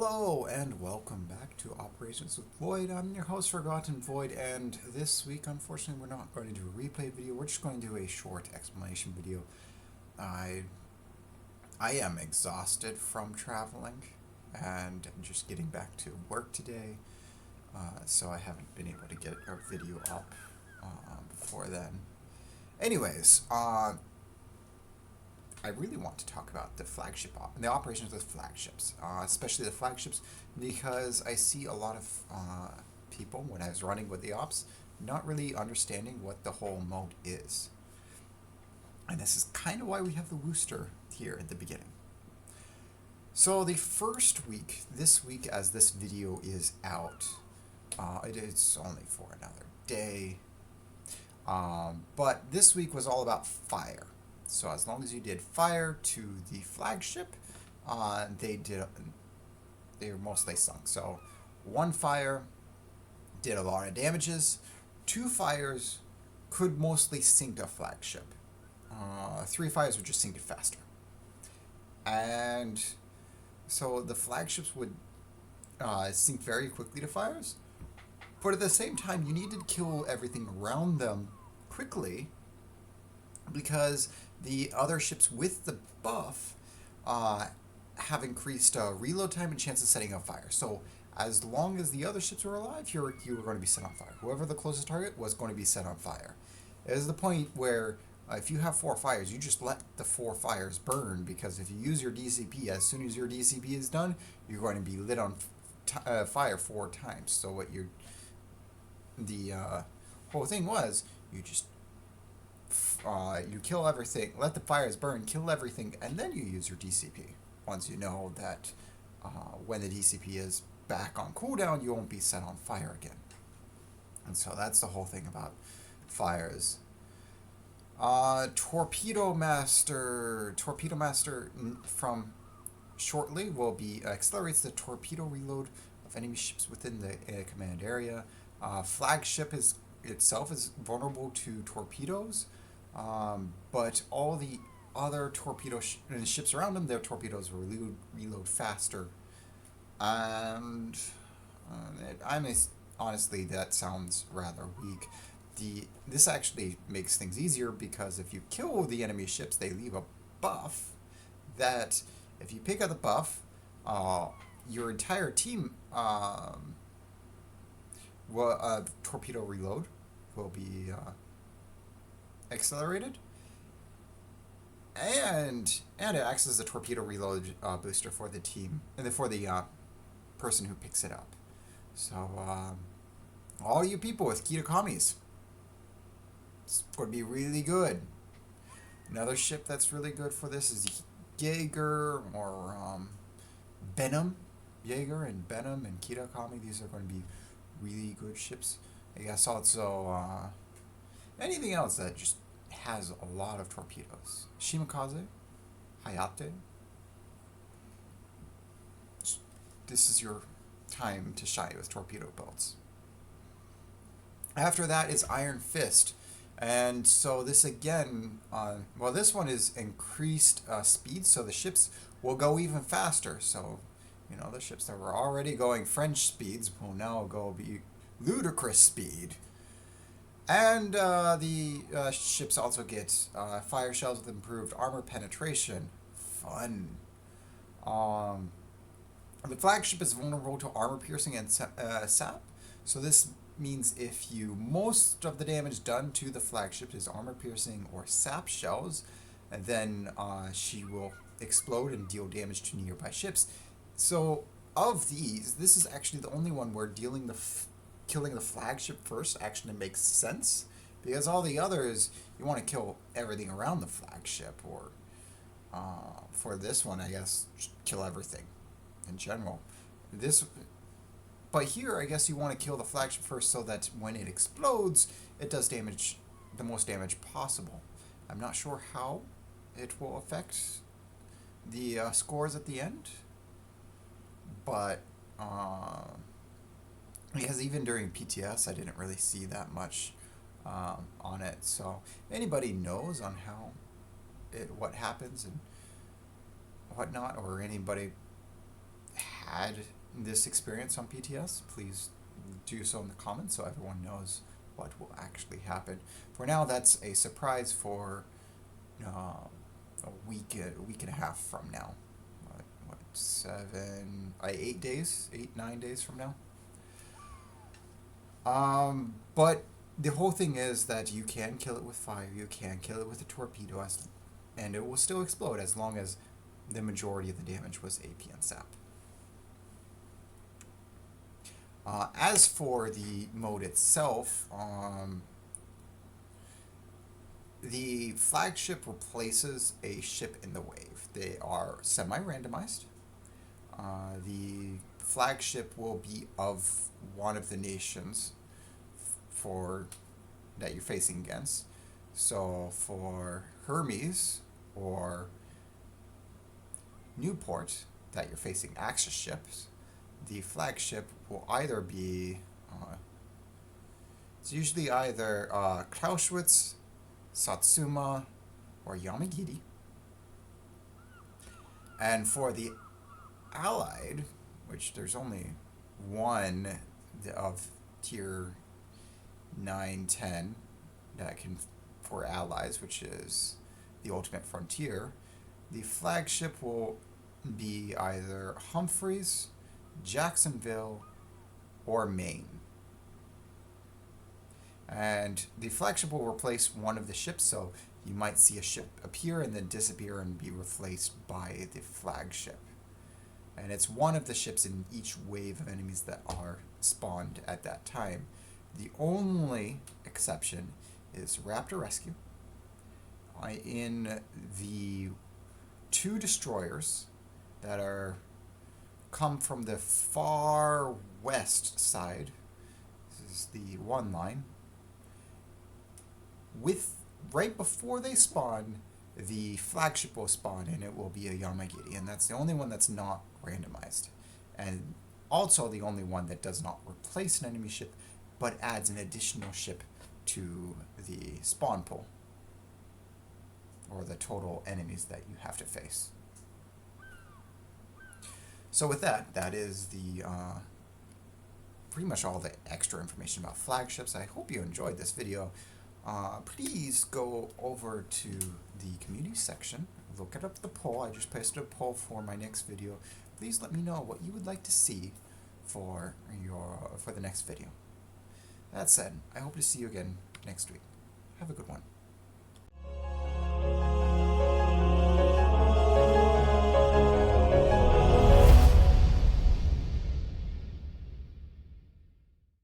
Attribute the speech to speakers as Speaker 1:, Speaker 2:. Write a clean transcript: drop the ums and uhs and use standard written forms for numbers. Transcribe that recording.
Speaker 1: Hello and welcome back to Operations with Void. I'm your host Forgotten Void, and this week unfortunately we're not going to do a replay video. We're just going to do a short explanation video. I am exhausted from traveling and just getting back to work today, so I haven't been able to get a video up before then. Anyways, I really want to talk about the the operations of the flagships, especially the flagships, because I see a lot of people when I was running with the ops not really understanding what the whole mode is. And this is kind of why we have the Wooster here at the beginning. So the first week, this week as this video is out, it is only for another day, but this week was all about fire. So as long as you did fire to the flagship, they were mostly sunk. So one fire did a lot of damages. Two fires could mostly sink a flagship. Three fires would just sink it faster. And so the flagships would sink very quickly to fires. But at the same time, you needed to kill everything around them quickly, because the other ships with the buff have increased reload time and chance of setting on fire. So as long as the other ships were alive, you were going to be set on fire. Whoever the closest target was going to be set on fire. It is the point where if you have 4 fires, you just let the 4 fires burn, because if you use your DCP, as soon as your DCP is done, you're going to be lit on fire 4 times. So what the whole thing was, you just you kill everything, let the fires burn, kill everything, and then you use your DCP. Once you know that when the DCP is back on cooldown, you won't be set on fire again. And so that's the whole thing about fires. Torpedo Master from shortly will be accelerates the torpedo reload of enemy ships within the command area. Flagship itself is vulnerable to torpedoes, but all the other ships around them, their torpedoes will reload faster. And honestly, that sounds rather weak. This actually makes things easier, because if you kill the enemy ships, they leave a buff that if you pick up the buff, your entire team torpedo reload will be accelerated, and it acts as a torpedo reload booster for the team and for the person who picks it up. So all you people with Kitakamis, it's going to be really good. Another ship that's really good for this is Jaeger or Benham. Jaeger and Benham and Kitakami, these are going to be really good ships. I guess also anything else that just has a lot of torpedoes. Shimakaze, Hayate. This is your time to shine with torpedo belts. After that is Iron Fist. And so this again, this one is increased speed, so the ships will go even faster. So, the ships that were already going French speeds will now go be ludicrous speed. And the ships also get fire shells with improved armor penetration. Fun. The flagship is vulnerable to armor piercing and sap. So this means if most of the damage done to the flagship is armor piercing or sap shells, and then she will explode and deal damage to nearby ships. So of these, this is actually the only one where killing the flagship first actually makes sense, because all the others you want to kill everything around the flagship, or for this one I guess just kill everything in general. But here I guess you want to kill the flagship first, so that when it explodes it does the most damage possible. I'm not sure how it will affect the scores at the end, but because even during PTS I didn't really see that much on it. So anybody knows on what happens and whatnot, or anybody had this experience on PTS, please do so in the comments so everyone knows what will actually happen. For now, that's a surprise for a week and a half from now. What 8 days, 9 days from now. But the whole thing is that you can kill it with fire, you can kill it with a torpedo, and it will still explode as long as the majority of the damage was AP and SAP. As for the mode itself, the flagship replaces a ship in the wave. They are semi-randomized. The flagship will be of one of the nations that you're facing against. So for Hermes or Newport that you're facing Axis ships, the flagship will either be it's usually either Clausewitz, Satsuma, or Yamagiri. And for the Allied, which there's only one of tier 9, 10 that can for allies, which is the Ultimate Frontier, the flagship will be either Humphreys, Jacksonville, or Maine. And the flagship will replace one of the ships, so you might see a ship appear and then disappear and be replaced by the flagship. And it's one of the ships in each wave of enemies that are spawned at that time. The only exception is Raptor Rescue. In the 2 destroyers that come from the far west side, this is the 1 line, right before they spawn, the flagship will spawn and it will be a Yamagiri, and that's the only one that's not randomized, and also the only one that does not replace an enemy ship but adds an additional ship to the spawn pool, or the total enemies that you have to face. So with that is the pretty much all the extra information about flagships. I hope you enjoyed this video. Please go over to the community section, look up the poll. I just posted a poll for my next video. Please let me know what you would like to see for the next video. That said, I hope to see you again next week. Have a good one.